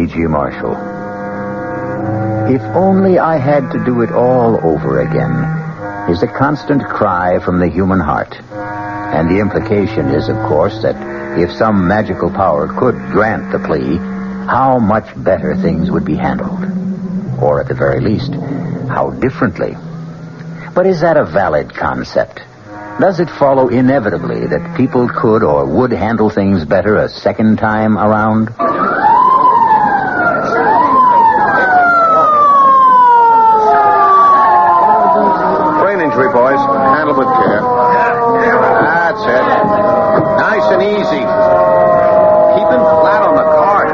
E.G. Marshall. If only I had to do it all over again is a constant cry from the human heart. And the implication is, of course, that if some magical power could grant the plea, how much better things would be handled. Or at the very least, how differently. But is that a valid concept? Does it follow inevitably that people could or would handle things better a second time around? Brain injury, boys. Handle with care. That's it. Nice and easy. Keep him flat on the cart.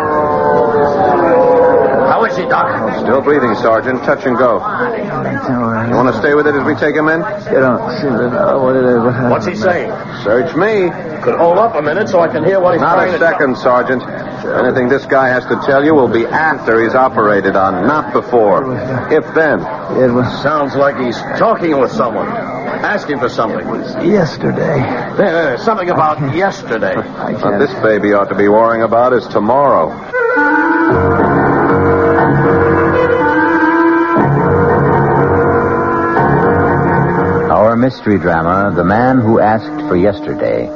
How is he, Doc? Still breathing, Sergeant. Touch and go. You want to stay with it as we take him in? You don't seem to know what it is. What's he saying? Search me. Could hold up a minute so I can hear what he's Not trying a to... second, Sergeant. Anything this guy has to tell you will be after he's operated on, not before. If then. It was Sounds like he's talking with someone. Asking for something. yesterday. There, something about yesterday. What this baby ought to be worrying about is tomorrow. Our mystery drama, The Man Who Asked for Yesterday,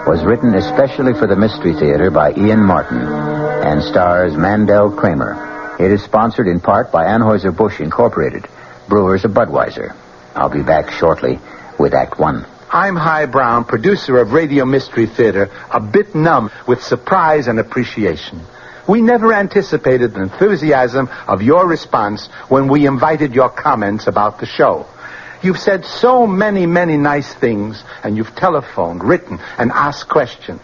was written especially for the Mystery Theater by Ian Martin and stars Mandel Kramer. It is sponsored in part by Anheuser-Busch Incorporated, brewers of Budweiser. I'll be back shortly with Act One. I'm Hy Brown, producer of Radio Mystery Theater, a bit numb with surprise and appreciation. We never anticipated the enthusiasm of your response when we invited your comments about the show. You've said so many, many nice things, and you've telephoned, written, and asked questions.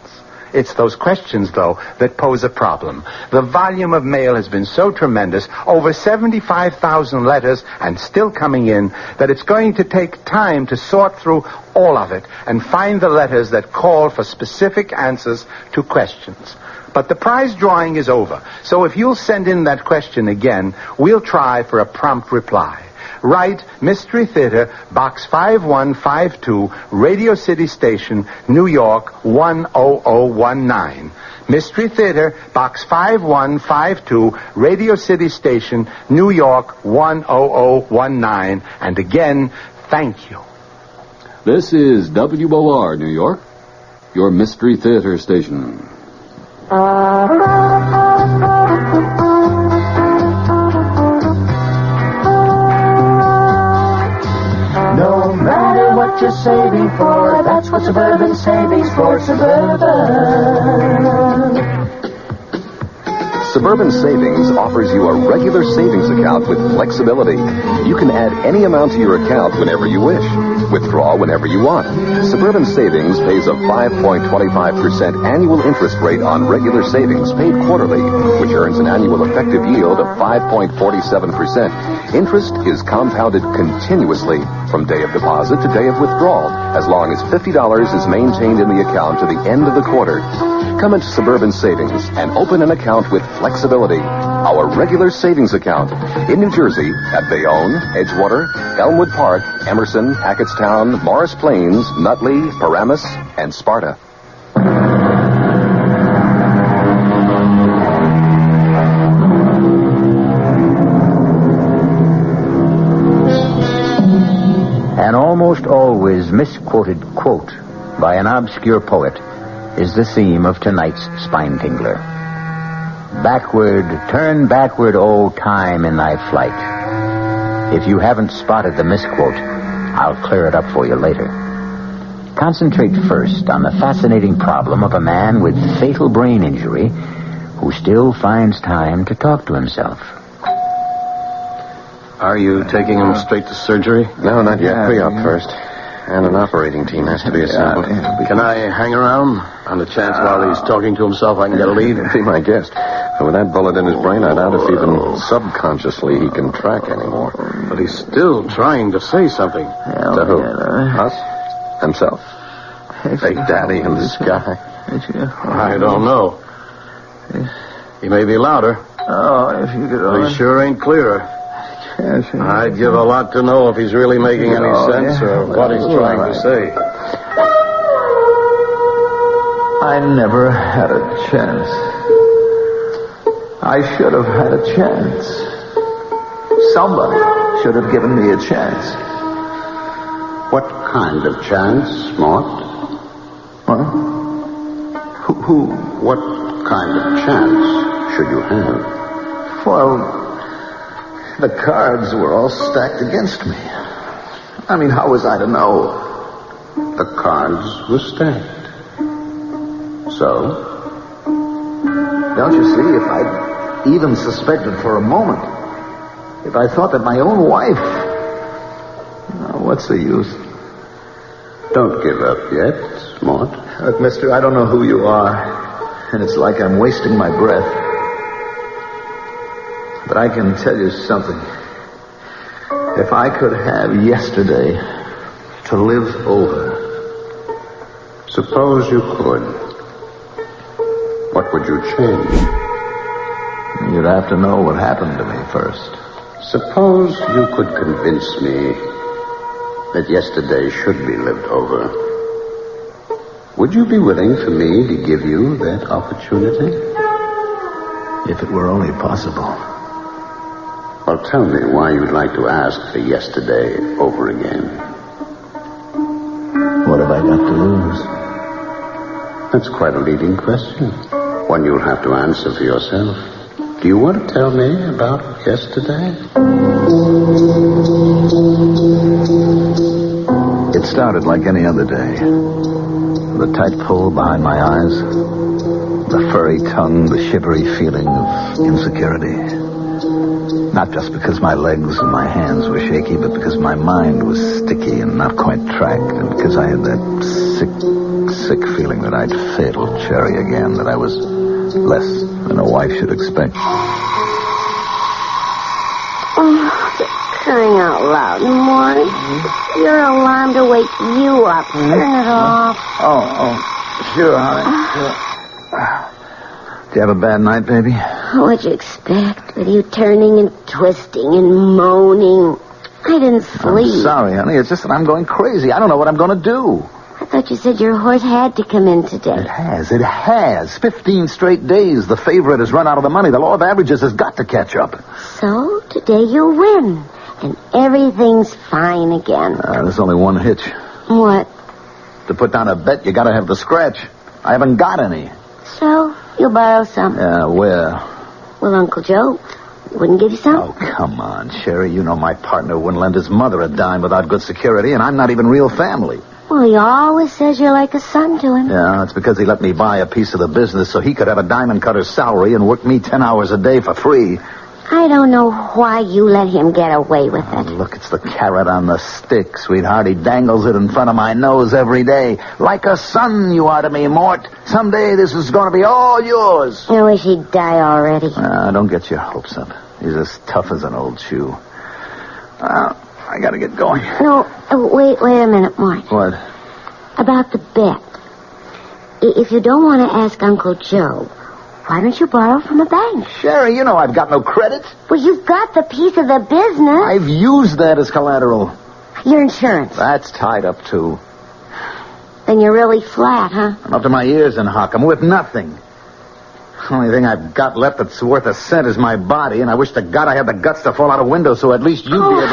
It's those questions, though, that pose a problem. The volume of mail has been so tremendous, over 75,000 letters, and still coming in, that it's going to take time to sort through all of it and find the letters that call for specific answers to questions. But the prize drawing is over, so if you'll send in that question again, we'll try for a prompt reply. Write Mystery Theater, Box 5152, Radio City Station, New York 10019. Mystery Theater, Box 5152, Radio City Station, New York 10019. And again, thank you. This is WOR, New York, your Mystery Theater station. No matter what you're saving for, that's what Suburban Savings for Suburban. Suburban Savings offers you a regular savings account with flexibility. You can add any amount to your account whenever you wish. Withdraw whenever you want. Suburban Savings pays a 5.25% annual interest rate on regular savings paid quarterly, which earns an annual effective yield of 5.47%. Interest is compounded continuously from day of deposit to day of withdrawal, as long as $50 is maintained in the account to the end of the quarter. Come into Suburban Savings and open an account with flexibility. Our regular savings account in New Jersey at Bayonne, Edgewater, Elmwood Park, Emerson, Hackettstown, Morris Plains, Nutley, Paramus, and Sparta. An almost always misquoted quote by an obscure poet is the theme of tonight's Spine Tingler. Backward, turn backward, O time, in thy flight. If you haven't spotted the misquote, I'll clear it up for you later. Concentrate first on the fascinating problem of a man with fatal brain injury who still finds time to talk to himself. Are you taking him straight to surgery? No, not yet. Pre-op first. And an operating team has to be assembled. Can I hang around? On the chance while he's talking to himself I can get a lead? Be my guest. But with that bullet in his brain, I doubt if even subconsciously he can track anymore. But he's still trying to say something. To who? Us? Himself? Fake daddy in the sky? I don't know. He may be louder. Oh, if you could But only... he sure ain't clearer. I'd give a lot to know if he's really making any sense or what he's trying to say. I never had a chance. I should have had a chance. Somebody should have given me a chance. What kind of chance, Mort? Huh? What kind of chance should you have? Well, the cards were all stacked against me. I mean, how was I to know? The cards were stacked. So? Don't you see, if I'd even suspected for a moment, if I thought that my own wife... what's the use? Don't give up yet, Mort. Look, mister, I don't know who you are, and it's like I'm wasting my breath. But I can tell you something. If I could have yesterday to live over... Suppose you could. What would you change? You'd have to know what happened to me first. Suppose you could convince me that yesterday should be lived over. Would you be willing for me to give you that opportunity? If it were only possible. Well, tell me why you'd like to ask for yesterday over again. What have I got to lose? That's quite a leading question. One you'll have to answer for yourself. Do you want to tell me about yesterday? It started like any other day. The tight pull behind my eyes, the furry tongue, the shivery feeling of insecurity. Not just because my legs and my hands were shaky, but because my mind was sticky and not quite tracked, and because I had that sick feeling that I'd failed Cherry again, that I was less than a wife should expect. Crying out loud, Mort. Your alarm to wake you up. Turn it off. Oh, sure, honey. Sure. Did you have a bad night, baby? What'd you expect? With you turning and twisting and moaning. I didn't sleep. I'm sorry, honey. It's just that I'm going crazy. I don't know what I'm going to do. I thought you said your horse had to come in today. It has. 15 straight days. The favorite has run out of the money. The law of averages has got to catch up. So, today you'll win. And everything's fine again. There's only one hitch. What? To put down a bet, you got to have the scratch. I haven't got any. So, you'll borrow some? Yeah, where? Well, Uncle Joe wouldn't give you some? Oh, come on, Sherry. You know my partner wouldn't lend his mother a dime without good security, and I'm not even real family. Well, he always says you're like a son to him. Yeah, that's because he let me buy a piece of the business so he could have a diamond cutter's salary and work me 10 hours a day for free. I don't know why you let him get away with it. Look, it's the carrot on the stick, sweetheart. He dangles it in front of my nose every day. Like a son you are to me, Mort. Someday this is going to be all yours. I wish he'd die already. Don't get your hopes up. He's as tough as an old shoe. I got to get going. No, wait a minute, Mort. What? About the bet. If you don't want to ask Uncle Joe, why don't you borrow from a bank? Sherry, you know I've got no credit. Well, you've got the piece of the business. I've used that as collateral. Your insurance. That's tied up, too. Then you're really flat, huh? I'm up to my ears in hock. I'm worth nothing. The only thing I've got left that's worth a cent is my body, and I wish to God I had the guts to fall out a window so at least you'd be able to...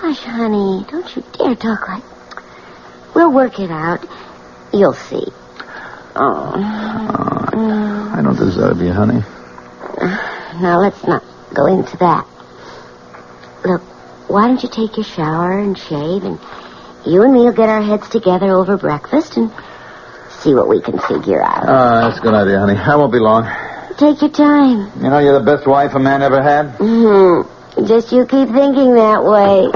Hush, honey. Don't you dare talk like... We'll work it out. You'll see. I don't deserve you, honey. Now, let's not go into that. Look, why don't you take your shower and shave, and you and me will get our heads together over breakfast and see what we can figure out. That's a good idea, honey. I won't be long. Take your time. You know you're the best wife a man ever had? Just you keep thinking that way.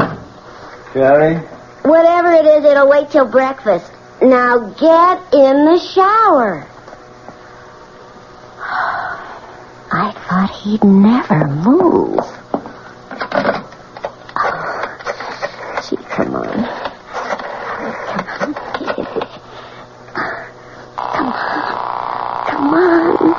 Sherry? Whatever it is, it'll wait till breakfast. Now get in the shower. I thought he'd never move. Gee, come on. Come on.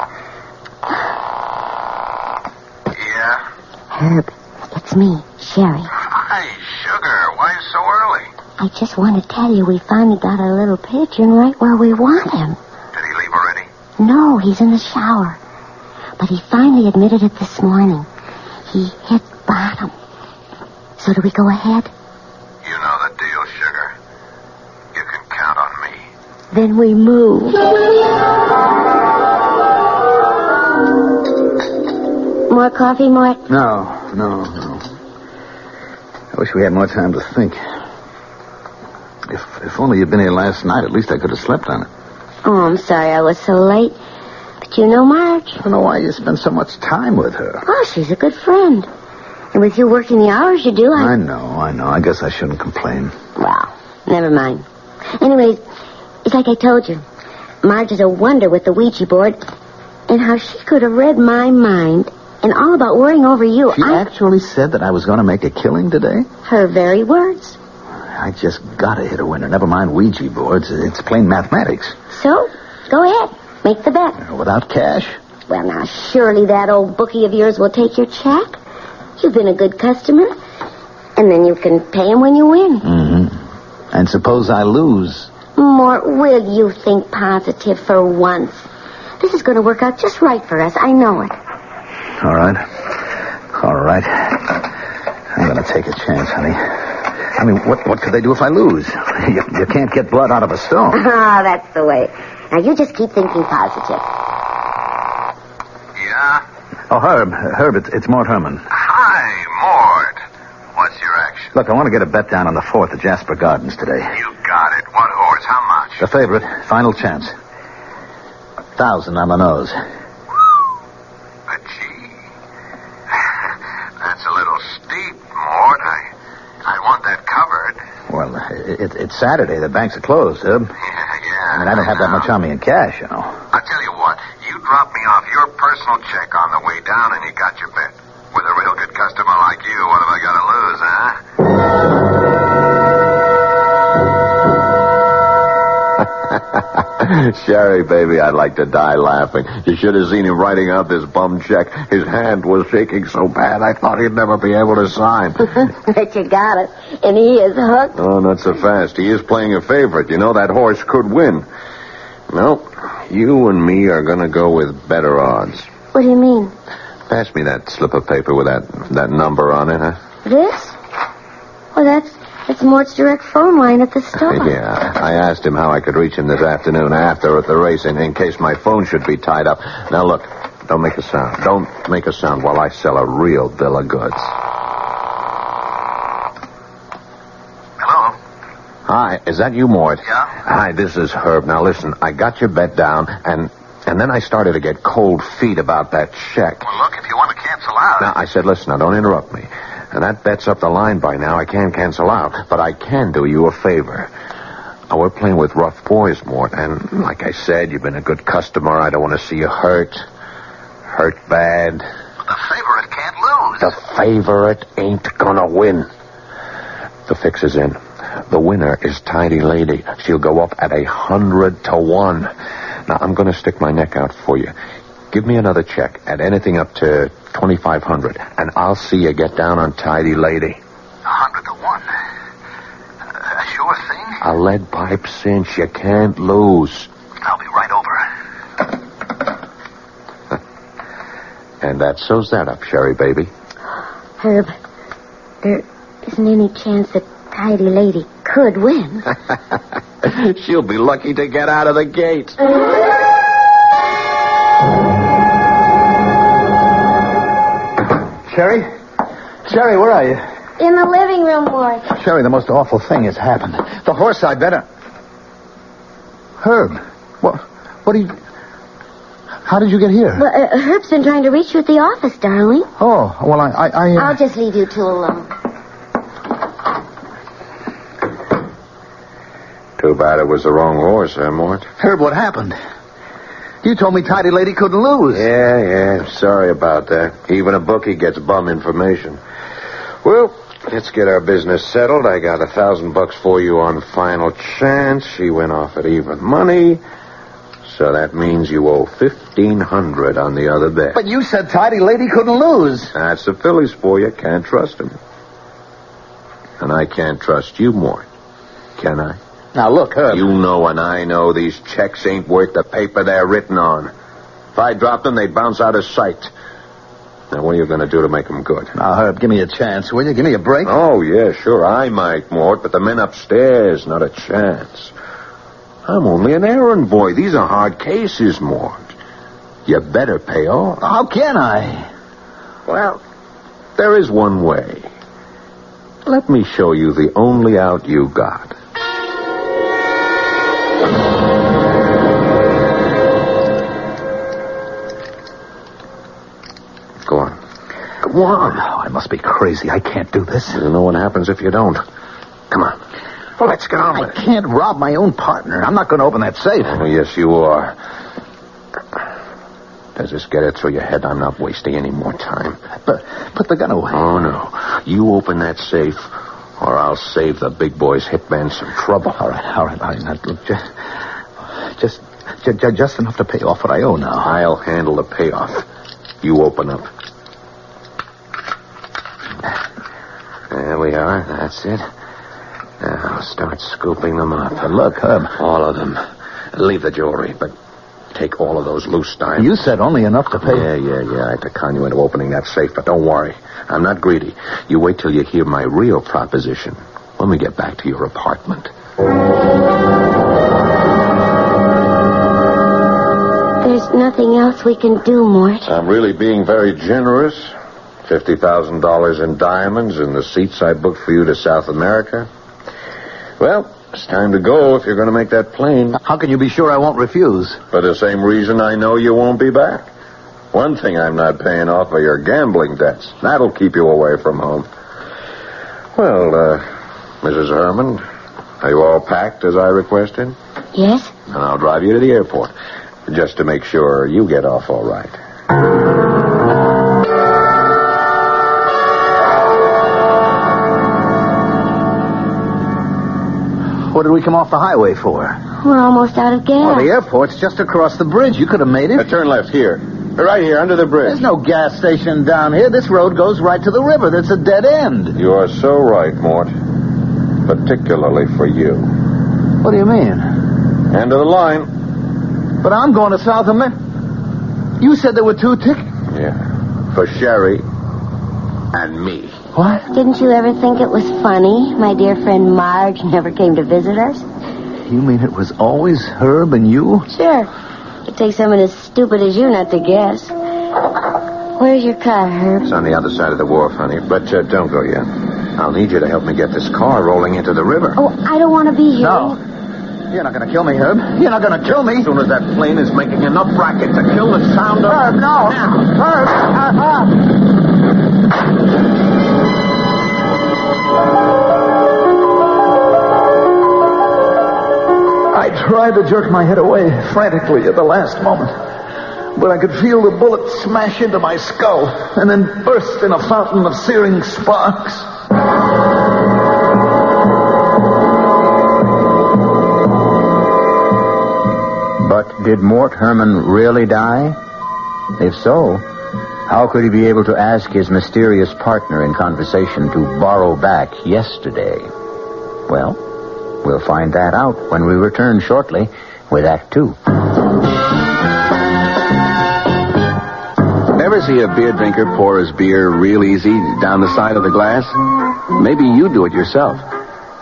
Yeah? Herb, it's me, Sherry. Hi, sugar. Why so early? I just want to tell you we finally got our little pigeon right where we want him. Did he leave already? No, he's in the shower. But he finally admitted it this morning. He hit bottom. So do we go ahead? You know the deal, sugar. You can count on me. Then we move. More coffee, Mort? No. I wish we had more time to think. If only you'd been here last night, at least I could have slept on it. Oh, I'm sorry I was so late. But you know Marge? I don't know why you spend so much time with her. Oh, she's a good friend. And with you working the hours you do, I know. I guess I shouldn't complain. Well, never mind. Anyways, it's like I told you. Marge is a wonder with the Ouija board. And how she could have read my mind and all about worrying over you. She actually said that I was going to make a killing today? Her very words. I just gotta hit a winner. Never mind Ouija boards. It's plain mathematics. So, go ahead. Make the bet. Without cash? Well, now, surely that old bookie of yours will take your check. You've been a good customer. And then you can pay him when you win. Mm-hmm. And suppose I lose? Mort, will you think positive for once? This is going to work out just right for us. I know it. All right. I'm going to take a chance, honey. I mean, what could they do if I lose? You can't get blood out of a stone. Ah, that's the way. Now, you just keep thinking positive. Yeah? Oh, Herb, it's Mort Herman. Hi, Mort. What's your action? Look, I want to get a bet down on the 4th at Jasper Gardens today. You got it. What horse? How much? The favorite. Final chance. 1,000 on the nose. But gee. That's a little steep, Mort. I want that covered. Well, it's Saturday. The banks are closed, Herb. Yeah. I mean, I don't have that much on me in cash, you know. I'll tell you what. You drop me off your personal check on the way down and you got your bet. With a real good customer like you, what have I got to lose, huh? Sherry, baby, I'd like to die laughing. You should have seen him writing out this bum check. His hand was shaking so bad I thought he'd never be able to sign. Bet you got it. And he is hooked. Oh, not so fast. He is playing a favorite. You know, that horse could win. No, you and me are going to go with better odds. What do you mean? Pass me that slip of paper with that number on it, huh? This? Well, that's Mort's direct phone line at the store. Yeah, I asked him how I could reach him this afternoon after at the race in case my phone should be tied up. Now, look, don't make a sound. Don't make a sound while I sell a real bill of goods. Hello? Hi, is that you, Mort? Yeah? Hi, this is Herb. Now, listen, I got your bet down, and then I started to get cold feet about that check. Well, look, if you want to cancel out... Now, I said, listen, now, don't interrupt me. And that bet's up the line by now. I can't cancel out. But I can do you a favor. Now, we're playing with rough boys, Mort. And like I said, you've been a good customer. I don't want to see you hurt. Hurt bad. The favorite can't lose. The favorite ain't gonna win. The fix is in. The winner is Tidy Lady. She'll go up at 100 to 1. Now, I'm gonna stick my neck out for you. Give me another check at anything up to 2,500, and I'll see you get down on Tidy Lady. 100 to 1. A sure thing? A lead pipe cinch. You can't lose. I'll be right over. And that sews that up, Sherry, baby. Herb, there isn't any chance that Tidy Lady could win. She'll be lucky to get out of the gate. Sherry, where are you? In the living room, Mort. Sherry, the most awful thing has happened. The horse I better... Herb, what do you... How did you get here? Well, Herb's been trying to reach you at the office, darling. Oh, well, I'll just leave you two alone. Too bad it was the wrong horse, huh, Mort? Herb, what happened? You told me Tidy Lady couldn't lose. Yeah. Sorry about that. Even a bookie gets bum information. Well, let's get our business settled. I got $1,000 for you on final chance. She went off at even money. So that means you owe $1,500 on the other bet. But you said Tidy Lady couldn't lose. That's the Phillies for you. Can't trust them. And I can't trust you, Mort. Can I? Now, look, Herb. You know and I know these checks ain't worth the paper they're written on. If I dropped them, they'd bounce out of sight. Now, what are you going to do to make them good? Now, Herb, give me a chance, will you? Give me a break. Oh, yeah, sure, I might, Mort, but the men upstairs, not a chance. I'm only an errand boy. These are hard cases, Mort. You better pay off. How can I? Well, there is one way. Let me show you the only out you got. Go on. Go on. Oh, I must be crazy. I can't do this. You know what happens if you don't. Come on. Well, let's get on with it. I can't rob my own partner. I'm not going to open that safe. Oh, yes, you are. Does this get it through your head? I'm not wasting any more time. But put the gun away. Oh, no. You open that safe, or I'll save the big boy's hitman some trouble. All right. Now, look, just enough to pay off what I owe now. I'll handle the payoff. You open up. There we are. That's it. Now, start scooping them up. But look, Herb. All of them. Leave the jewelry, but take all of those loose diamonds. You said only enough to pay. Yeah. I had to con you into opening that safe, but don't worry. I'm not greedy. You wait till you hear my real proposition when we get back to your apartment. There's nothing else we can do, Mort. I'm really being very generous. $50,000 in diamonds and the seats I booked for you to South America. Well, it's time to go if you're going to make that plane. How can you be sure I won't refuse? For the same reason I know you won't be back. One thing I'm not paying off are your gambling debts. That'll keep you away from home. Well, Mrs. Herman, are you all packed as I requested? Yes? And I'll drive you to the airport, just to make sure you get off all right. What did we come off the highway for? We're almost out of gas. Well, the airport's just across the bridge. You could have made it. Turn left here. Right here, under the bridge. There's no gas station down here. This road goes right to the river. That's a dead end. You are so right, Mort. Particularly for you. What do you mean? End of the line. But I'm going to South America. You said there were 2 tickets. Yeah. For Sherry and me. What? Didn't you ever think it was funny? My dear friend Marge never came to visit us. You mean it was always Herb and you? Sure. It takes someone as stupid as you not to guess. Where's your car, Herb? It's on the other side of the wharf, honey. But don't go yet. I'll need you to help me get this car rolling into the river. Oh, I don't want to be here. No. You're not going to kill me, Herb. You're not going to kill me. As soon as that plane is making enough racket to kill the sound of... Herb, no. Now. Herb. I tried to jerk my head away frantically at the last moment, but I could feel the bullet smash into my skull and then burst in a fountain of searing sparks. But did Mort Herman really die? If so, how could he be able to ask his mysterious partner in conversation to borrow back yesterday? Well, we'll find that out when we return shortly with Act 2. Ever see a beer drinker pour his beer real easy down the side of the glass? Maybe you do it yourself.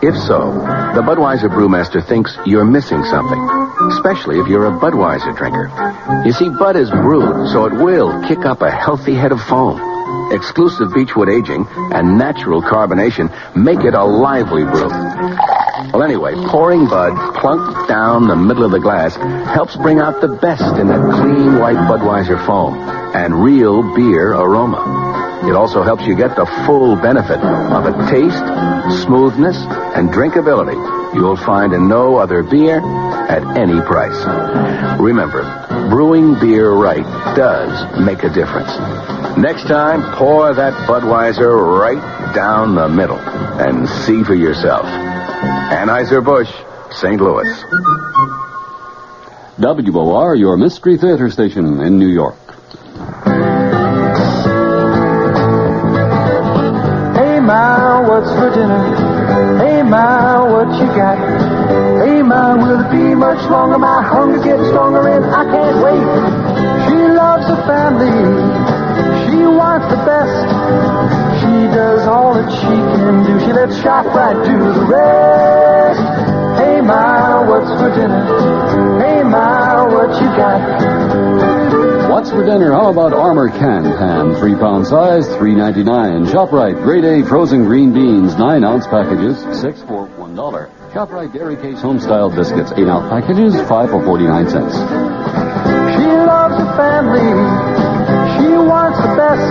If so, the Budweiser brewmaster thinks you're missing something, especially if you're a Budweiser drinker. You see, Bud is brewed, so it will kick up a healthy head of foam. Exclusive beechwood aging and natural carbonation make it a lively brew. Well, anyway, pouring Bud plunk down the middle of the glass helps bring out the best in that clean white Budweiser foam and real beer aroma. It also helps you get the full benefit of a taste, smoothness, and drinkability you'll find in no other beer at any price. Remember, brewing beer right does make a difference. Next time, pour that Budweiser right down the middle and see for yourself. Anheuser-Busch, St. Louis. WOR, your Mystery Theater station in New York. Hey, Ma, what's for dinner? Hey, Ma, what you got? Hey, Ma, will it be much longer? My hunger's getting stronger and I can't wait. She her family. She wants the best. She does all that she can do. She lets ShopRite do the rest. Hey, Ma, what's for dinner? Hey, Ma, what you got? What's for dinner? How about Armour canned ham, 3-pound size, $3.99. ShopRite, grade A frozen green beans, 9-ounce packages, 6 for $1. ShopRite Dairy Case home-style biscuits, 8-ounce packages, 5 for 49 cents. She loves her family. She wants the best.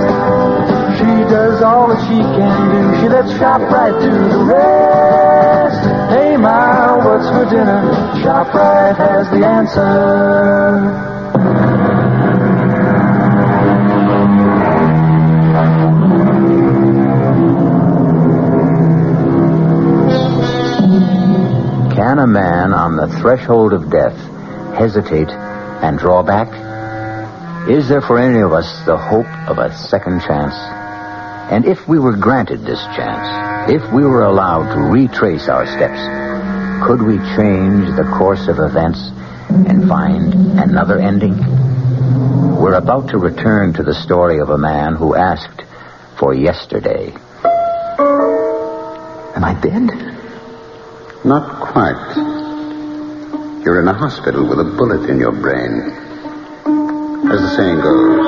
She does all that she can do. She lets ShopRite do the rest. Hey, Ma, what's for dinner? ShopRite has the answer. Can a man on the threshold of death hesitate and draw back? Is there for any of us the hope of a second chance? And if we were granted this chance, if we were allowed to retrace our steps, could we change the course of events and find another ending? We're about to return to the story of a man who asked for yesterday. Am I dead? Not quite. You're in a hospital with a bullet in your brain. As the saying goes,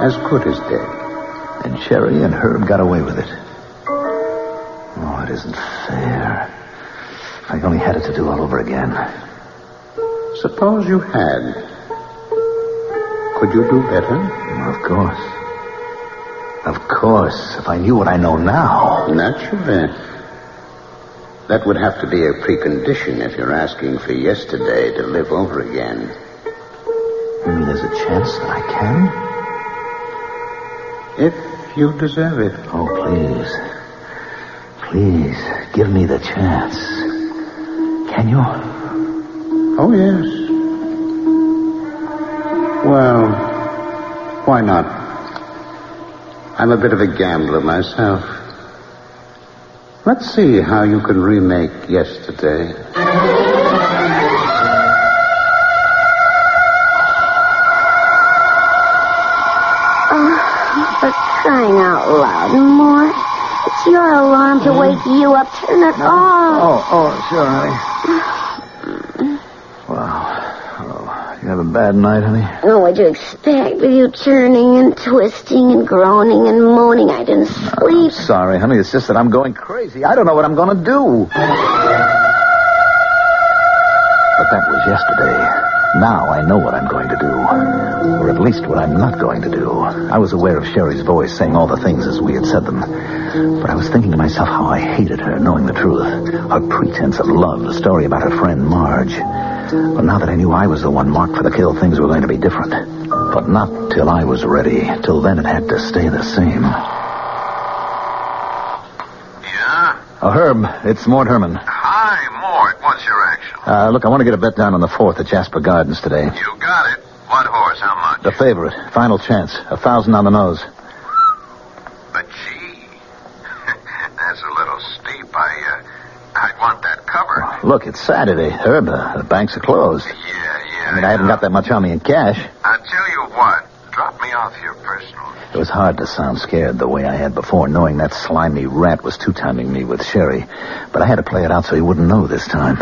as good as dead. And Sherry and Herb got away with it. Oh, it isn't fair. If I only had it to do all over again. Suppose you had. Could you do better? Of course. Of course, if I knew what I know now. Naturally. That would have to be a precondition if you're asking for yesterday to live over again. You mean there's a chance that I can? If you deserve it. Oh, please. Please, give me the chance. Can you? Oh, yes. Well, why not? I'm a bit of a gambler myself. Let's see how you can remake yesterday. For crying out loud, Mort. It's your alarm to wake you up. Turn it off. Oh, sure, honey. Wow. Oh, you have a bad night, honey? Oh, what'd you expect with you turning and twisting and groaning and moaning? I didn't sleep. Sorry, honey. It's just that I'm going crazy. I don't know what I'm going to do. But that was yesterday. Now I know what I'm going to do. Or at least what I'm not going to do. I was aware of Sherry's voice saying all the things as we had said them. But I was thinking to myself how I hated her, knowing the truth. Her pretense of love, the story about her friend Marge. But now that I knew I was the one marked for the kill, things were going to be different. But not till I was ready. Till then it had to stay the same. Yeah? Oh, Herb, it's Mort Herman. Hi, Mort. What's your action? Look, I want to get a bet down on the 4th at Jasper Gardens today. You got it. What horse? How much? The favorite. Final chance. 1,000 on the nose. But gee, that's a little steep. I'd want that covered. Look, it's Saturday, Herb. The banks are closed. Yeah. I mean, I haven't got that much on me in cash. I'll tell you what. Drop me off your personal. It was hard to sound scared the way I had before, knowing that slimy rat was two-timing me with Sherry. But I had to play it out so he wouldn't know this time.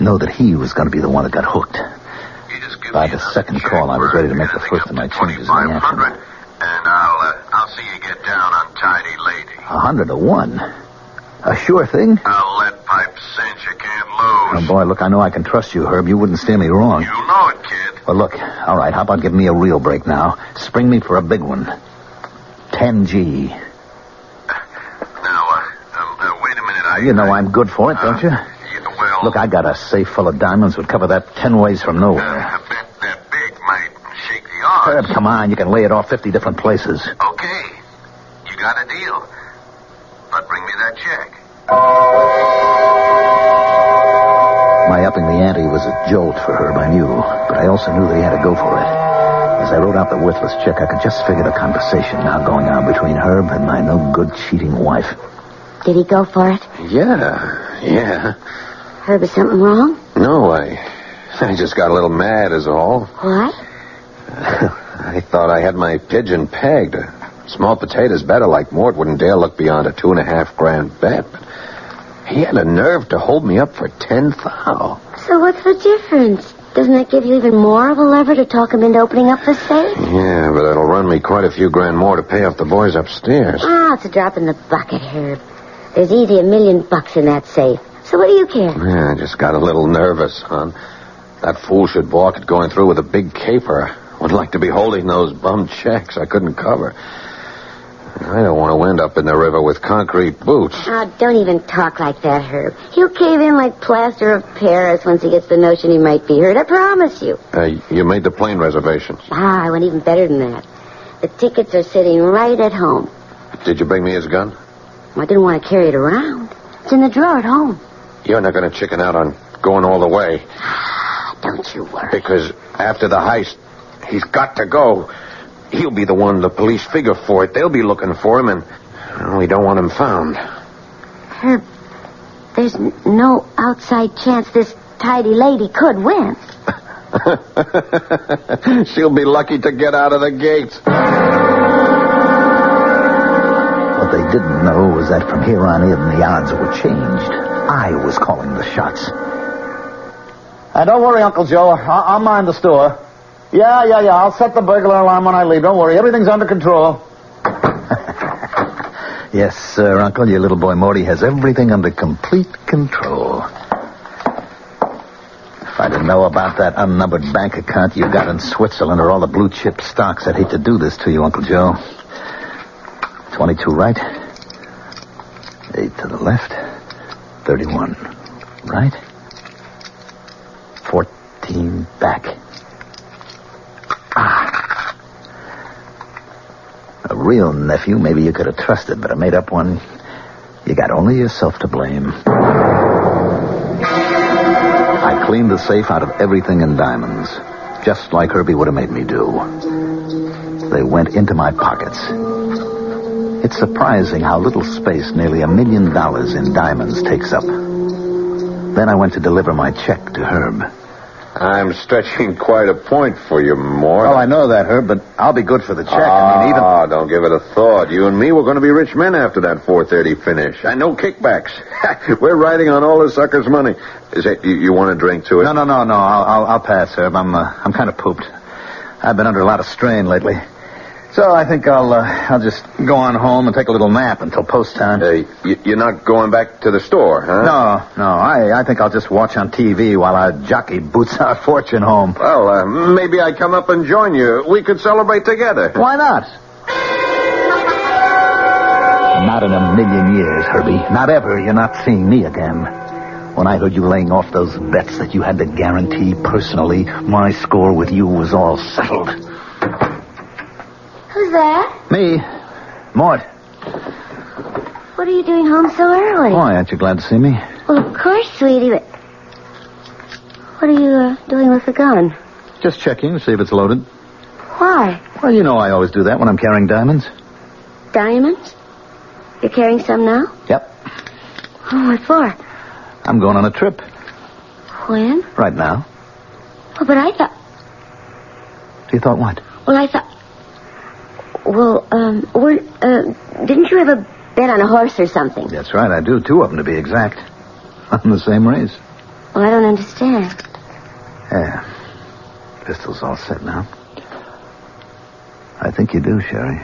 Know that he was going to be the one that got hooked. You just give By me the second call, I was ready to make the first of my changes in the afternoon. And I'll see you get down on Tidy Lady. 100 to 1. A sure thing? A lead pipe cinch you can't lose. Oh, boy, look, I know I can trust you, Herb. You wouldn't steer me wrong. You know it, kid. Well, look, all right, how about giving me a real break now? Spring me for a big one. 10G. Now, wait a minute. You know I'm good for it, don't you? Well... Look, I got a safe full of diamonds would cover that 10 ways from nowhere. I bet that big might shake the odds. Herb, come on, you can lay it off 50 different places. Okay, you got a deal. But bring me that check. My upping the ante was a jolt for Herb, I knew. But I also knew that he had to go for it. As I wrote out the worthless check, I could just figure the conversation now going on between Herb and my no-good cheating wife. Did he go for it? Yeah. Herb, is something wrong? No, I just got a little mad is all. What? I thought I had my pigeon pegged. Small potatoes better, like Mort wouldn't dare look beyond a $2.5 grand bet. But he had a nerve to hold me up for 10 thou. So what's the difference? Doesn't that give you even more of a lever to talk him into opening up the safe? Yeah, but it'll run me quite a few grand more to pay off the boys upstairs. It's a drop in the bucket, Herb. There's easy $1 million in that safe. So what do you care? Yeah, I just got a little nervous, hon. That fool should balk at going through with a big caper. I wouldn't like to be holding those bum checks I couldn't cover. I don't want to end up in the river with concrete boots. Oh, don't even talk like that, Herb. He'll cave in like plaster of Paris once he gets the notion he might be hurt. I promise you. You made the plane reservations. I went even better than that. The tickets are sitting right at home. Did you bring me his gun? I didn't want to carry it around. It's in the drawer at home. You're not going to chicken out on going all the way. Don't you worry. Because after the heist, he's got to go. He'll be the one the police figure for it. They'll be looking for him, and we don't want him found. Herb, there's no outside chance this tidy lady could win. She'll be lucky to get out of the gates. What they didn't know was that from here on in, the odds were changed. I was calling the shots. Don't worry, Uncle Joe. I'll mind the store. Yeah. I'll set the burglar alarm when I leave. Don't worry. Everything's under control. Yes, sir, Uncle. Your little boy Morty has everything under complete control. If I didn't know about that unnumbered bank account you got in Switzerland or all the blue chip stocks, I'd hate to do this to you, Uncle Joe. 22 right. 8 to the left. 31 right. 14 back. A real nephew, maybe you could have trusted, but a made-up one, you got only yourself to blame. I cleaned the safe out of everything in diamonds, just like Herbie would have made me do. They went into my pockets. It's surprising how little space nearly $1 million in diamonds takes up. Then I went to deliver my check to Herb. I'm stretching quite a point for you, Mort. Oh, I know that, Herb, but I'll be good for the check. Don't give it a thought. You and me, we're going to be rich men after that 4:30 finish. And no kickbacks. We're riding on all the sucker's money. Is that, you want a drink to it? No. I'll pass, Herb. I'm kind of pooped. I've been under a lot of strain lately. So I think I'll just go on home and take a little nap until post time. You're not going back to the store, huh? No. I think I'll just watch on TV while our jockey boots our fortune home. Well, maybe I come up and join you. We could celebrate together. Why not? Not in a million years, Herbie. Not ever. You're not seeing me again. When I heard you laying off those bets that you had to guarantee personally, my score with you was all settled. Who's that? Me. Mort. What are you doing home so early? Why, aren't you glad to see me? Well, of course, sweetie, but... What are you doing with the gun? Just checking to see if it's loaded. Why? Well, you know I always do that when I'm carrying diamonds. Diamonds? You're carrying some now? Yep. Oh, what for? I'm going on a trip. When? Right now. Oh, but I thought... You thought what? Well, I thought... Well, didn't you have a bet on a horse or something? That's right, I do. 2 of them, to be exact. On the same race. Well, I don't understand. Yeah. Pistol's all set now. I think you do, Sherry.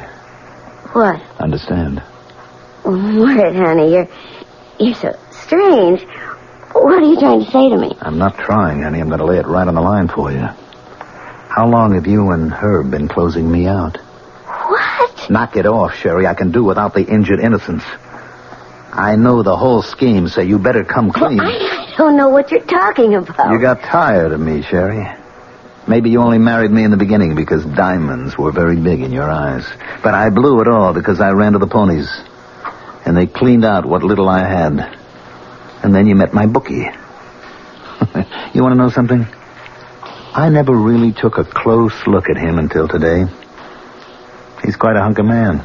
What? Understand. Oh, Mort, honey, you're so strange. What are you trying to say to me? I'm not trying, honey. I'm going to lay it right on the line for you. How long have you and Herb been closing me out? What? Knock it off, Sherry. I can do without the injured innocence. I know the whole scheme, so you better come clean. Well, I don't know what you're talking about. You got tired of me, Sherry. Maybe you only married me in the beginning because diamonds were very big in your eyes. But I blew it all because I ran to the ponies. And they cleaned out what little I had. And then you met my bookie. You want to know something? I never really took a close look at him until today. He's quite a hunk of man.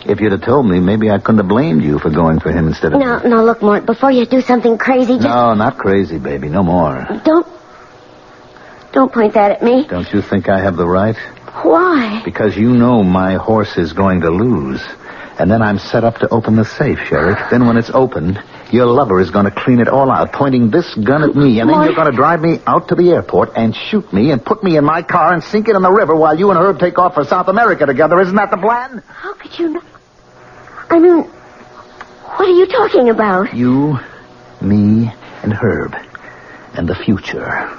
If you'd have told me, maybe I couldn't have blamed you for going for him instead of... No, look, Mort, before you do something crazy, just... No, not crazy, baby. No more. Don't point that at me. Don't you think I have the right? Why? Because you know my horse is going to lose. And then I'm set up to open the safe, Sherry. Then when it's opened, your lover is going to clean it all out, pointing this gun at me. And then you're going to drive me out to the airport and shoot me and put me in my car and sink it in the river while you and Herb take off for South America together. Isn't that the plan? How could you know? I mean, what are you talking about? You, me, and Herb. And the future.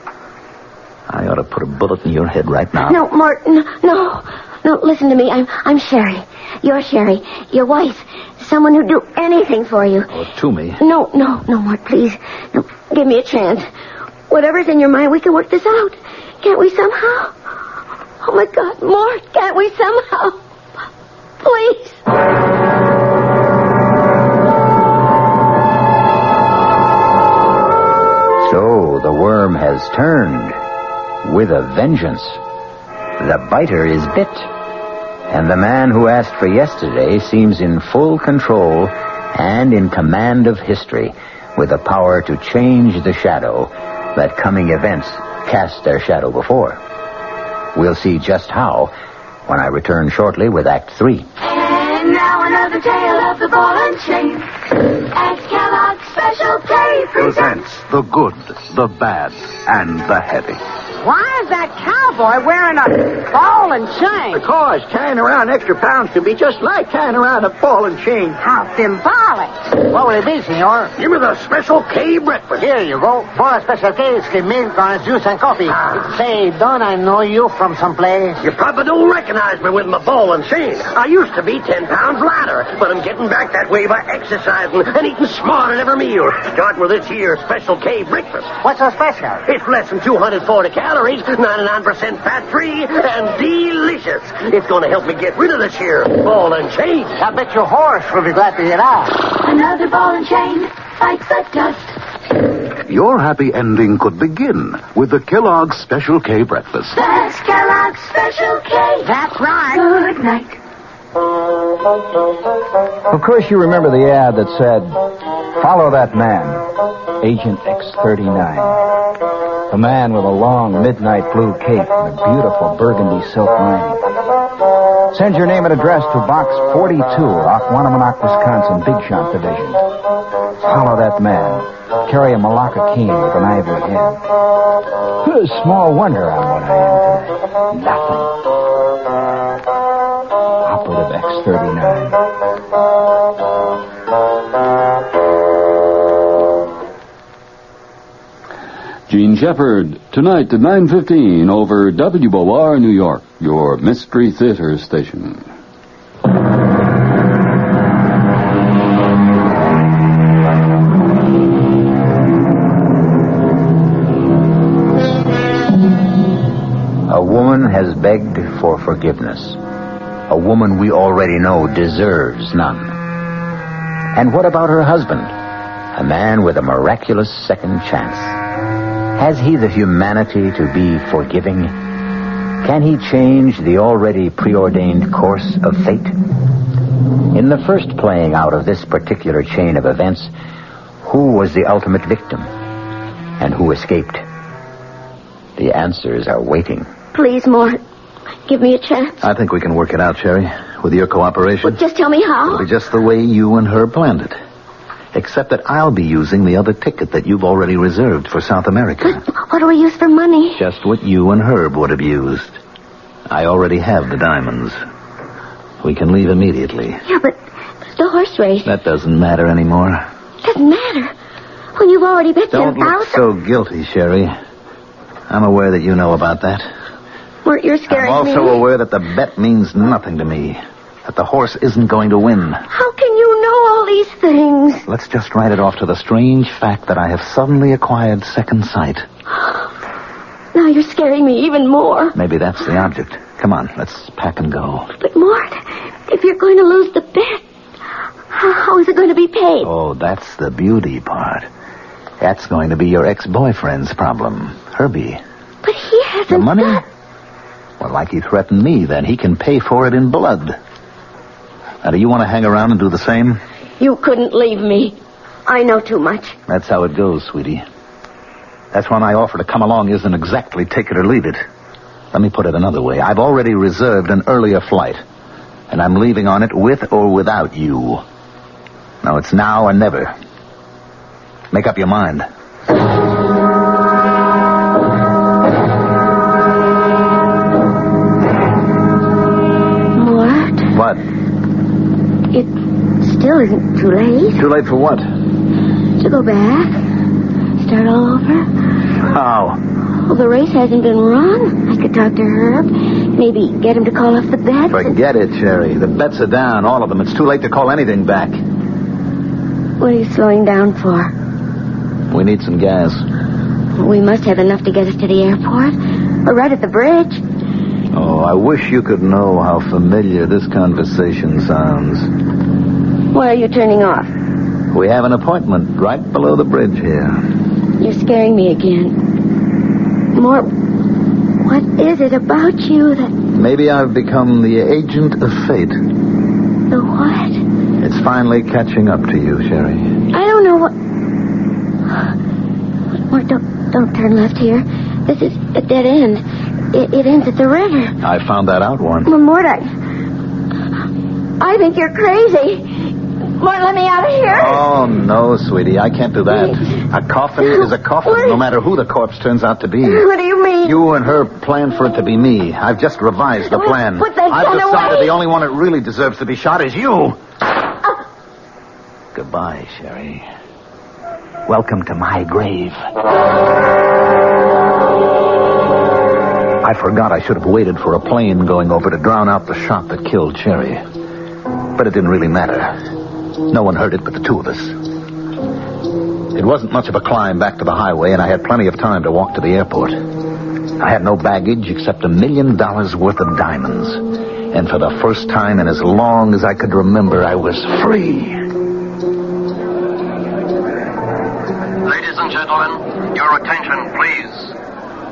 I ought to put a bullet in your head right now. No, Martin, no. No, listen to me. I'm Sherry. You're Sherry. Your wife. Someone who'd do anything for you. Oh, to me? No, Mort, please. No, give me a chance. Whatever's in your mind, we can work this out. Can't we somehow? Oh, my God, Mort, can't we somehow? Please. So the worm has turned with a vengeance. The biter is bit. And the man who asked for yesterday seems in full control and in command of history, with the power to change the shadow that coming events cast their shadow before. We'll see just how when I return shortly with Act 3. And now another tale of the ball and chain. As Kellogg's Special K presents the good, the bad, and the heavy. Why is that cowboy wearing a ball and chain? Because carrying around extra pounds can be just like carrying around a ball and chain. How symbolic. What will it be, senor? Give me the Special K breakfast. Here you go. For a Special K, it's milk, orange juice, and coffee. Say, don't I know you from someplace? You probably don't recognize me with my ball and chain. I used to be 10 pounds lighter, but I'm getting back that way by exercising and eating smart at every meal. Starting with this here Special K breakfast. What's so special? It's less than 240 calories, 99% fat-free, and delicious. It's going to help me get rid of this here ball and chain. I bet your horse will be glad to get out. Another ball and chain bites the dust. Your happy ending could begin with the Kellogg's Special K breakfast. That's Kellogg's Special K. That's right. Good night. Of course you remember the ad that said, "Follow that man, Agent X39. A man with a long midnight blue cape and a beautiful burgundy silk lining. Send your name and address to Box 42, Aquanamonac, Wisconsin, Big Shot Division. Follow that man. Carry a Malacca cane with an ivory head. Small wonder I'm what I am today. Nothing. Operative X39. Gene Shepard, tonight at 9:15 over WOR New York, your Mystery Theater station. A woman has begged for forgiveness. A woman we already know deserves none. And what about her husband? A man with a miraculous second chance. Has he the humanity to be forgiving? Can he change the already preordained course of fate? In the first playing out of this particular chain of events, who was the ultimate victim? And who escaped? The answers are waiting. Please, Mort, give me a chance. I think we can work it out, Sherry, with your cooperation. Well, just tell me how. It'll be just the way you and her planned it. Except that I'll be using the other ticket that you've already reserved for South America. But what do we use for money? Just what you and Herb would have used. I already have the diamonds. We can leave immediately. Yeah, but the horse race. That doesn't matter anymore. Doesn't matter. When you've already bet 10,000. Don't look so guilty, Sherry. I'm aware that you know about that. Mort, you're scaring me. I'm also aware that the bet means nothing to me. That the horse isn't going to win. How can you know all these things? Let's just write it off to the strange fact that I have suddenly acquired second sight. Now you're scaring me even more. Maybe that's the object. Come on, let's pack and go. But, Mort, if you're going to lose the bet, how is it going to be paid? Oh, that's the beauty part. That's going to be your ex-boyfriend's problem, Herbie. But he hasn't... The money? Well, like he threatened me, then he can pay for it in blood. Now, do you want to hang around and do the same? You couldn't leave me. I know too much. That's how it goes, sweetie. That's when I offer to come along isn't exactly take it or leave it. Let me put it another way. I've already reserved an earlier flight, and I'm leaving on it with or without you. Now, it's now or never. Make up your mind. Mort? What? It still isn't too late. Too late for what? To go back. Start all over. How? Well, the race hasn't been run. I could talk to Herb. Maybe get him to call off the bets. Forget it, Sherry. The bets are down, all of them. It's too late to call anything back. What are you slowing down for? We need some gas. We must have enough to get us to the airport. We're right at the bridge. Oh, I wish you could know how familiar this conversation sounds. Why are you turning off? We have an appointment right below the bridge here. You're scaring me again. Mort, what is it about you that... Maybe I've become the agent of fate. The what? It's finally catching up to you, Sherry. I don't know what... Mort, don't turn left here. This is a dead end. It ends at the river. I found that out once. Well, Mort, I think you're crazy. Mort, let me out of here. Oh, no, sweetie. I can't do that. A coffin is a coffin, no matter who the corpse turns out to be. What do you mean? You and her planned for it to be me. I've just revised the plan. Put that I've gun decided away. the only one that really deserves to be shot is you. Goodbye, Sherry. Welcome to my grave. I forgot I should have waited for a plane going over to drown out the shot that killed Sherry. But it didn't really matter. No one heard it but the two of us. It wasn't much of a climb back to the highway, and I had plenty of time to walk to the airport. I had no baggage except $1 million worth of diamonds. And for the first time in as long as I could remember, I was free. Ladies and gentlemen, your attention, please.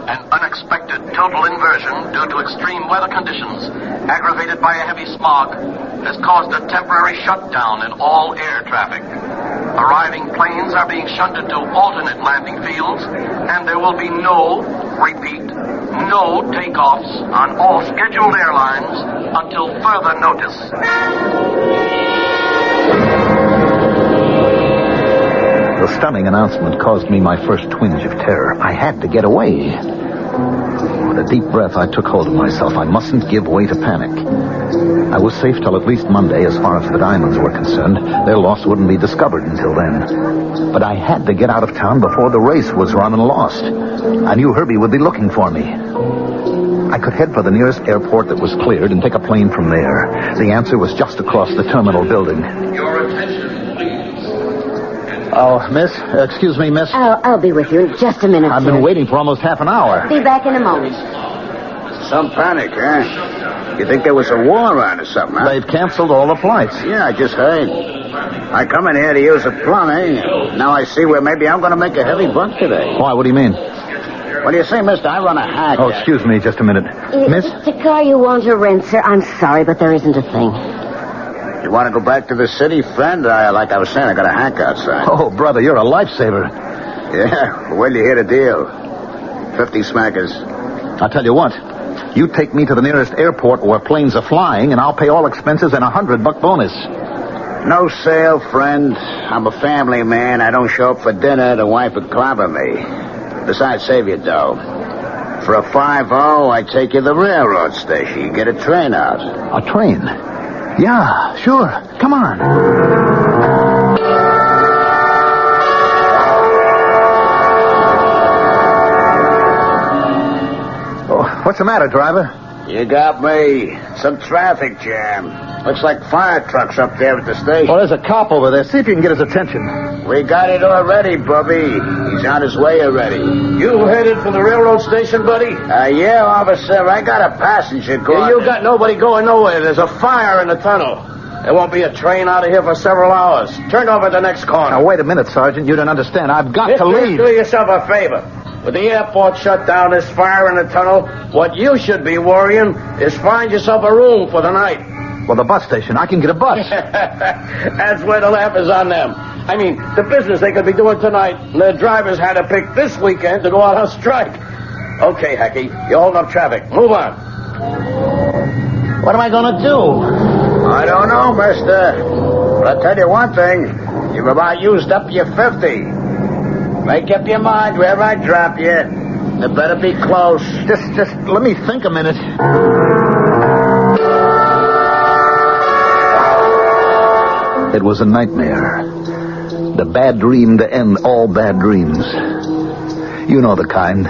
An unexpected total inversion due to extreme weather conditions, aggravated by a heavy smog, has caused a temporary shutdown in all air traffic. Arriving planes are being shunted to alternate landing fields, and there will be no takeoffs on all scheduled airlines until further notice. The stunning announcement caused me my first twinge of terror. I had to get away. With a deep breath, I took hold of myself. I mustn't give way to panic. I was safe till at least Monday as far as the diamonds were concerned. Their loss wouldn't be discovered until then. But I had to get out of town before the race was run and lost. I knew Herbie would be looking for me. I could head for the nearest airport that was cleared and take a plane from there. The answer was just across the terminal building. Your attention, please. Oh, miss? Excuse me, miss? I'll be with you in just a minute, I've sir. been waiting for almost half an hour. Be back in a moment. Some panic, huh? You think there was a war on or something, huh? They've canceled all the flights. Yeah, I just heard. I come in here to use the plumbing. Now I see where maybe I'm going to make a heavy buck today. Why, what do you mean? What do you say, mister? I run a hack. Oh, excuse me just a minute. Miss? It's a car you want to rent, sir. I'm sorry, but there isn't a thing. You want to go back to the city, friend? Like I was saying, I got a hack outside. Oh, brother, you're a lifesaver. Yeah, well, you hear the deal. 50 smackers. I'll tell you what. You take me to the nearest airport where planes are flying, and I'll pay all expenses and $100 bonus. No sale, friend. I'm a family man. I don't show up for dinner. The wife would clobber me. Besides, save your dough. For a 5-0, I take you to the railroad station. You get a train out. A train? Yeah, sure. Come on. Oh, what's the matter, driver? You got me. Some traffic jam. Looks like fire trucks up there at the station. Oh, there's a cop over there. See if you can get his attention. We got it already, Bubby. He's on his way already. You headed for the railroad station, buddy? Yeah, officer. I got a passenger going. You got nobody going nowhere. There's a fire in the tunnel. There won't be a train out of here for several hours. Turn over the next corner. Now, wait a minute, Sergeant. You don't understand. I've got to leave. Do yourself a favor. With the airport shut down, this fire in the tunnel, what you should be worrying is find yourself a room for the night. Well, the bus station. I can get a bus. That's where the laugh is on them. I mean, the business they could be doing tonight, their drivers had to pick this weekend to go out on strike. Okay, Hacky. You hold up traffic. Move on. What am I going to do? I don't know, mister. But I'll tell you one thing. You've about used up your 50. Make up your mind wherever I drop you. It better be close. Just let me think a minute. It was a nightmare. The bad dream to end all bad dreams. You know the kind.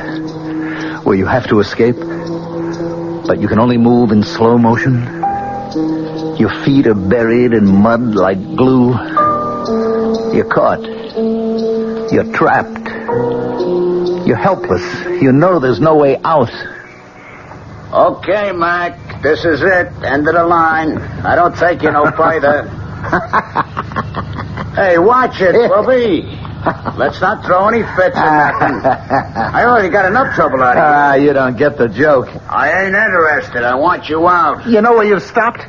Where you have to escape, but you can only move in slow motion. Your feet are buried in mud like glue. You're caught. You're trapped. You're helpless. You know there's no way out. Okay, Mac. This is it. End of the line. I don't take you no further. Hey, watch it, Bobby. Let's not throw any fits or nothing. I already got enough trouble out of you. You don't get the joke. I ain't interested. I want you out. You know where you've stopped?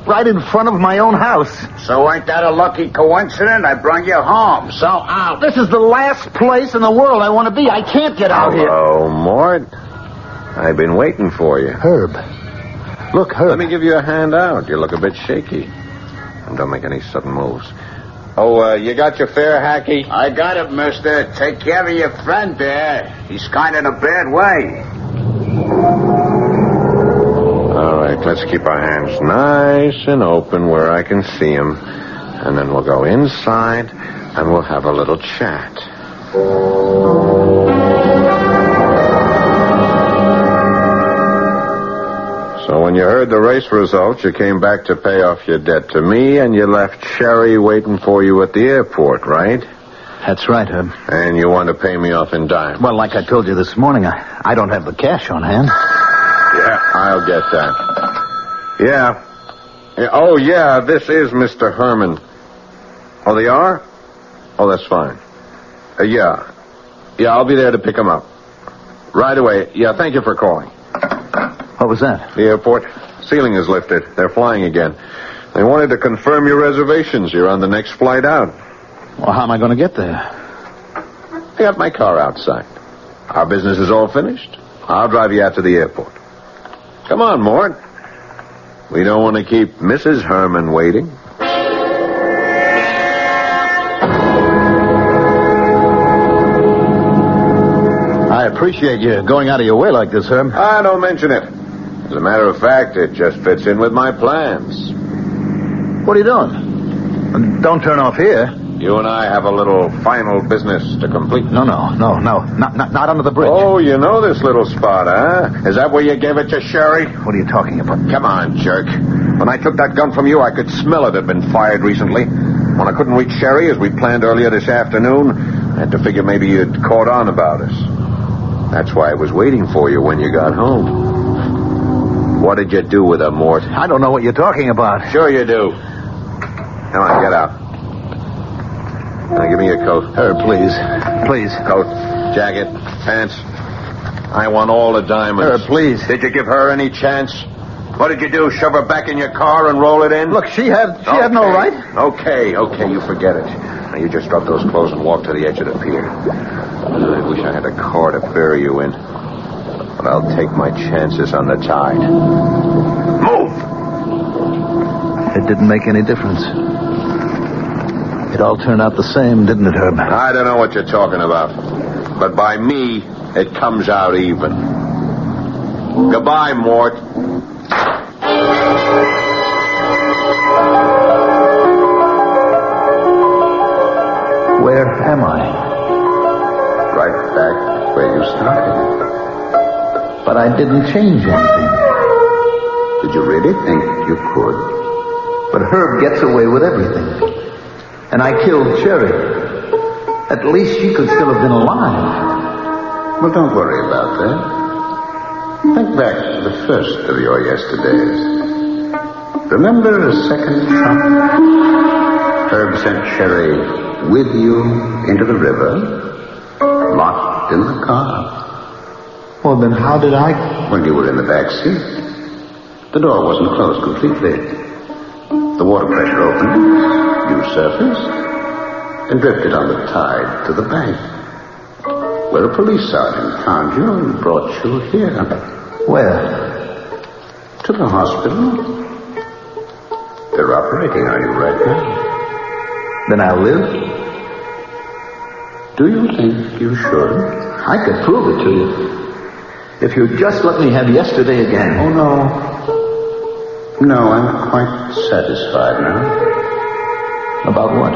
Right in front of my own house. So ain't that a lucky coincidence? I brought you home. So out. This is the last place in the world I want to be. I can't get out here. Hello, Mort. I've been waiting for you. Herb. Look, Herb. Let me give you a hand out. You look a bit shaky. And don't make any sudden moves. Oh, you got your fare, Hacky? I got it, mister. Take care of your friend there. He's kind of in a bad way. All right, let's keep our hands nice and open where I can see him. And then we'll go inside and we'll have a little chat. So when you heard the race results, you came back to pay off your debt to me, and you left Sherry waiting for you at the airport, right? That's right, Herb. And you want to pay me off in dimes. Well, like I told you this morning, I don't have the cash on hand. Yeah, I'll get that. Yeah. Oh, yeah, this is Mr. Herman. Oh, they are? Oh, that's fine. Yeah. Yeah, I'll be there to pick him up. Right away. Yeah, thank you for calling. What was that? The airport. Ceiling is lifted. They're flying again. They wanted to confirm your reservations. You're on the next flight out. Well, how am I going to get there? I got my car outside. Our business is all finished. I'll drive you out to the airport. Come on, Mort. We don't want to keep Mrs. Herman waiting. I appreciate you going out of your way like this, Herb. Don't mention it. As a matter of fact, it just fits in with my plans. What are you doing? Don't turn off here. You and I have a little final business to complete. No. Not under the bridge. Oh, you know this little spot, huh? Is that where you gave it to Sherry? What are you talking about? Come on, jerk. When I took that gun from you, I could smell it had been fired recently. When I couldn't reach Sherry, as we planned earlier this afternoon, I had to figure maybe you'd caught on about us. That's why I was waiting for you when you got home. What did you do with her, Mort? I don't know what you're talking about. Sure you do. Come on, get out. Now, give me your coat. Herb, please. Please. Coat, jacket, pants. I want all the diamonds. Herb, please. Did you give her any chance? What did you do, shove her back in your car and roll it in? Look, she had no right. Okay, you forget it. Now, you just drop those clothes and walk to the edge of the pier. I wish I had a car to bury you in. But I'll take my chances on the tide. Move! It didn't make any difference. It all turned out the same, didn't it, Herb? I don't know what you're talking about. But by me, it comes out even. Goodbye, Mort. Where am I? Right back where you started. But I didn't change anything. Did you really think you could? But Herb gets away with everything. And I killed Cherry. At least she could still have been alive. Well, don't worry about that. Think back to the first of your yesterdays. Remember a second shot? Herb sent Cherry with you into the river, locked in the car. Well, then how did I... When you were in the back seat. The door wasn't closed completely. The water pressure opened. You surfaced and drifted on the tide to the bank. where a police sergeant found you and brought you here. Where? To the hospital. They're operating on you right now. Then I'll live? Do you think you should? I could prove it to you. If you'd just let me have yesterday again. Oh, no. No, I'm quite satisfied now. About what?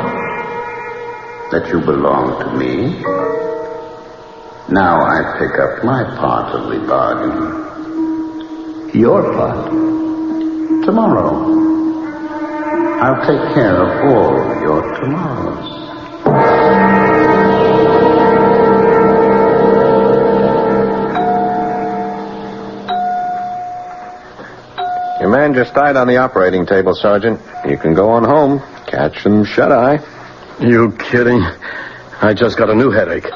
That you belong to me. Now I pick up my part of the bargain. Your part? Tomorrow. I'll take care of all your tomorrows. Your man just died on the operating table, Sergeant. You can go on home. Catch some shut-eye. You kidding? I just got a new headache.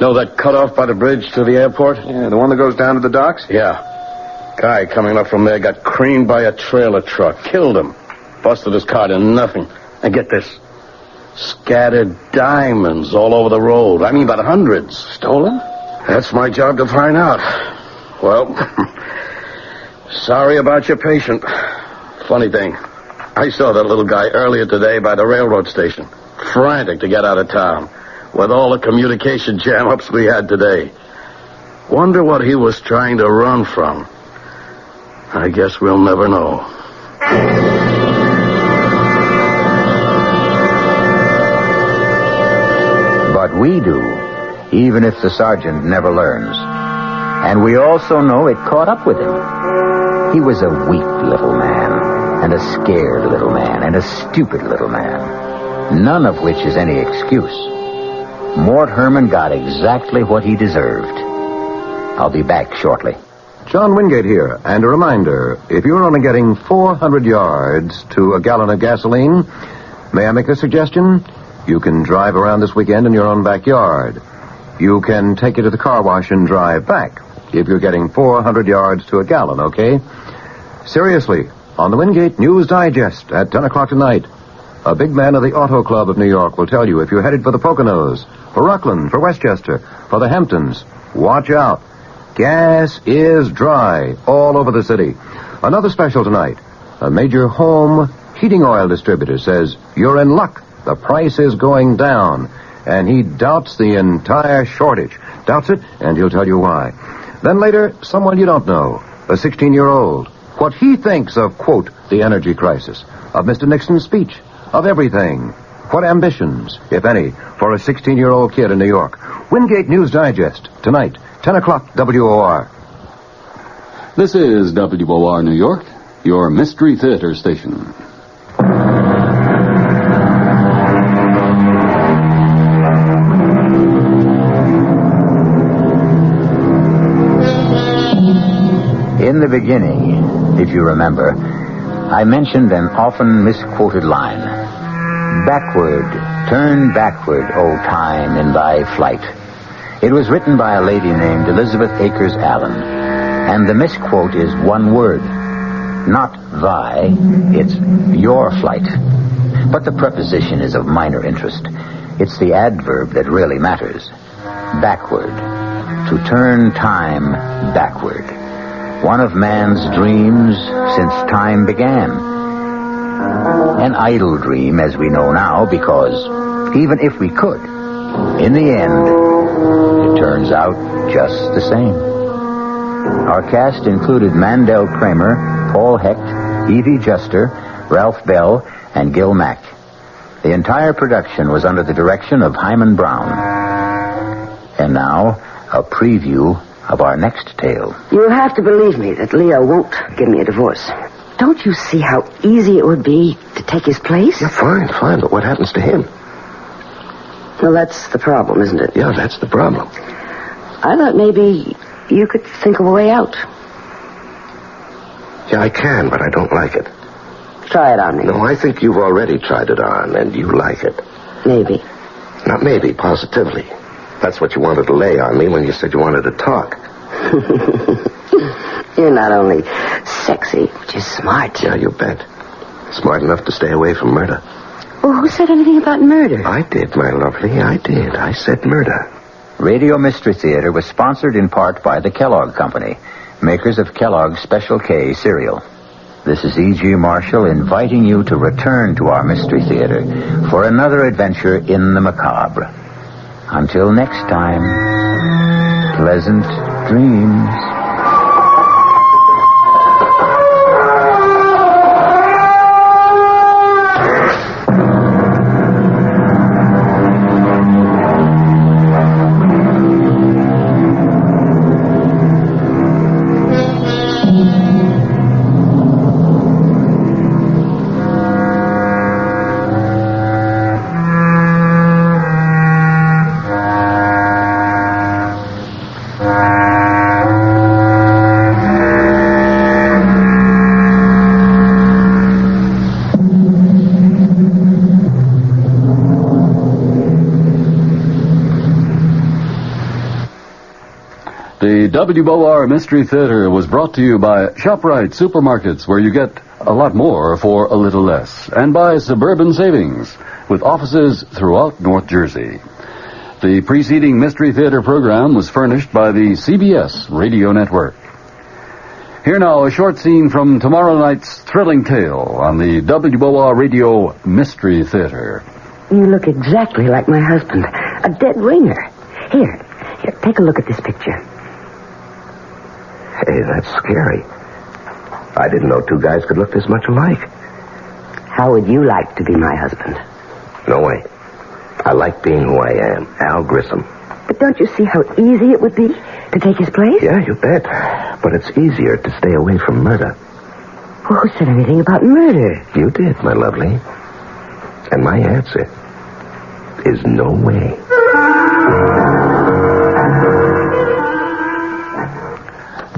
Know that cutoff by the bridge to the airport? Yeah, the one that goes down to the docks? Yeah. Guy coming up from there got creamed by a trailer truck. Killed him. Busted his car to nothing. And get this. Scattered diamonds all over the road. I mean, by the hundreds. Stolen? That's my job to find out. Well, sorry about your patient. Funny thing, I saw that little guy earlier today by the railroad station. Frantic to get out of town. With all the communication jam-ups we had today. Wonder what he was trying to run from. I guess we'll never know. But we do, even if the sergeant never learns. And we also know it caught up with him. He was a weak little man, and a scared little man, and a stupid little man. None of which is any excuse. Mort Herman got exactly what he deserved. I'll be back shortly. John Wingate here, and a reminder, if you're only getting 400 yards to a gallon of gasoline, may I make a suggestion? You can drive around this weekend in your own backyard. You can take it to the car wash and drive back if you're getting 400 yards to a gallon, okay? Seriously, on the Wingate News Digest at 10 o'clock tonight, a big man of the Auto Club of New York will tell you if you're headed for the Poconos, for Rockland, for Westchester, for the Hamptons, watch out. Gas is dry all over the city. Another special tonight. A major home heating oil distributor says you're in luck. The price is going down. And he doubts the entire shortage. Doubts it, and he'll tell you why. Then later, someone you don't know, a 16-year-old. What he thinks of, quote, the energy crisis, of Mr. Nixon's speech, of everything. What ambitions, if any, for a 16-year-old kid in New York. Wingate News Digest, tonight, 10 o'clock, WOR. This is WOR New York, your Mystery Theater station. In the beginning, if you remember, I mentioned an often misquoted line. Backward, turn backward, O time, in thy flight. It was written by a lady named Elizabeth Akers Allen, and the misquote is one word. Not thy, it's your flight. But the preposition is of minor interest. It's the adverb that really matters. Backward, to turn time backward. One of man's dreams since time began. An idle dream, as we know now, because even if we could, in the end, it turns out just the same. Our cast included Mandel Kramer, Paul Hecht, Evie Juster, Ralph Bell, and Gil Mack. The entire production was under the direction of Hyman Brown. And now, a preview of our next tale. You'll have to believe me that Leo won't give me a divorce. Don't you see how easy it would be to take his place? Yeah, fine, but what happens to him? Well, that's the problem, isn't it? Yeah, that's the problem. I thought maybe you could think of a way out. Yeah, I can, but I don't like it. Try it on me. No, I think you've already tried it on, and you like it. Maybe. Not maybe, positively. That's what you wanted to lay on me when you said you wanted to talk. You're not only sexy, but you're smart. Yeah, you bet. Smart enough to stay away from murder. Well, who said anything about murder? I did, my lovely, I did. I said murder. Radio Mystery Theater was sponsored in part by the Kellogg Company, makers of Kellogg's Special K cereal. This is E.G. Marshall inviting you to return to our Mystery Theater for another adventure in the macabre. Until next time, pleasant dreams. The WOR Mystery Theater was brought to you by ShopRite Supermarkets, where you get a lot more for a little less, and by Suburban Savings, with offices throughout North Jersey. The preceding Mystery Theater program was furnished by the CBS Radio Network. Here now, a short scene from tomorrow night's thrilling tale on the WOR Radio Mystery Theater. You look exactly like my husband. A dead ringer. Here, take a look at this picture. Hey, that's scary. I didn't know two guys could look this much alike. How would you like to be my husband? No way. I like being who I am, Al Grissom. But don't you see how easy it would be to take his place? Yeah, you bet. But it's easier to stay away from murder. Well, who said anything about murder? You did, my lovely. And my answer is no way.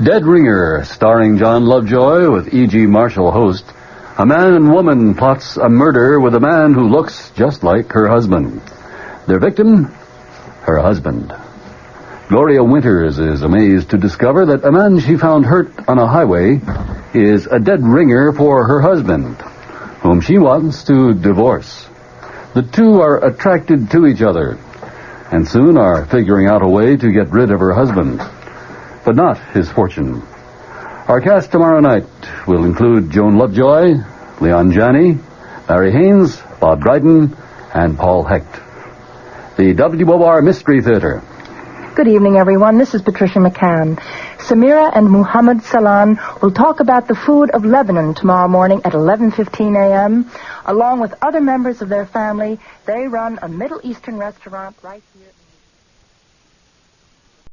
Dead Ringer, starring John Lovejoy with E.G. Marshall host. A man and woman plots a murder with a man who looks just like her husband. Their victim, her husband. Gloria Winters is amazed to discover that a man she found hurt on a highway is a dead ringer for her husband, whom she wants to divorce. The two are attracted to each other, and soon are figuring out a way to get rid of her husband, but not his fortune. Our cast tomorrow night will include Joan Lovejoy, Leon Janney, Larry Haynes, Bob Dryden, and Paul Hecht. The WOR Mystery Theater. Good evening, everyone. This is Patricia McCann. Samira and Muhammad Salan will talk about the food of Lebanon tomorrow morning at 11:15 a.m. Along with other members of their family, they run a Middle Eastern restaurant right here.